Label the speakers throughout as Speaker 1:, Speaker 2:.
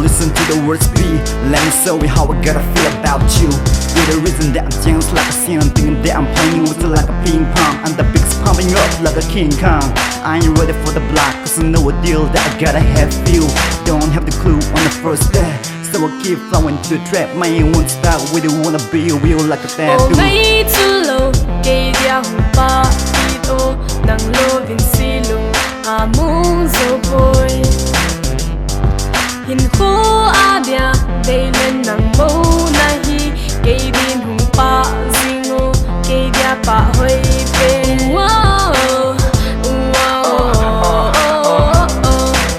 Speaker 1: Listen to the words be. Let me show you how I gotta feel about you. You're the reason that I'm dancing like a sin. Thinking that I'm playing with you like a ping pong. And the beat's pumping up like a King Kong. I ain't ready for the block, cause I know a deal that I gotta have you. Don't have the clue on the first day, so I keep flowing to the trap. Man, won't stop with it, wanna be real like a tattoo.
Speaker 2: Ngay too low, kay dia hung pa ito nang lovin silong among so boy. Hin ko abia daylen nang mo nahi kay din hung pa zingo kay dia pa hoy pe.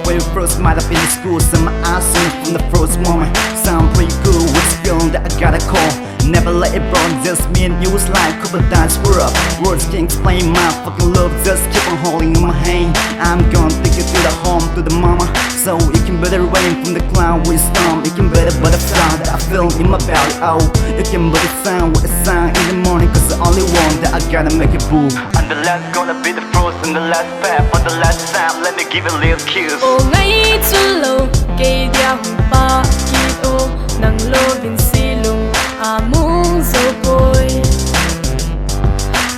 Speaker 1: When we first met up in school, some eyes from the first moment. Sound pretty cool, what's feeling that I gotta call. Never let it burn, just me and you was like couple dice we're up. Words can't explain my fucking love, just keep on holding in my hand. I'm gonna take you to the home, to the mama, so it can better rain from the cloud with storm. It can better butterfly that I feel in my belly. Oh, it can better sound with a sound in the morning, cause the only one that I gotta make it boom.
Speaker 3: And the last gonna be the first and the last path. For the last time, let me give it a little kiss.
Speaker 2: Oh, ngay too low, kay dia hung pa ito nang lovin silong among so boy.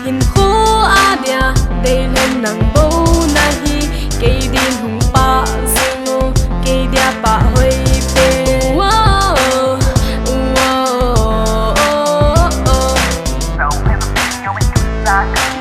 Speaker 2: Hin ko abia daylen nang bo nahi kay din hung pa zingo kay dia pa hoy pe.
Speaker 3: So everything you inside.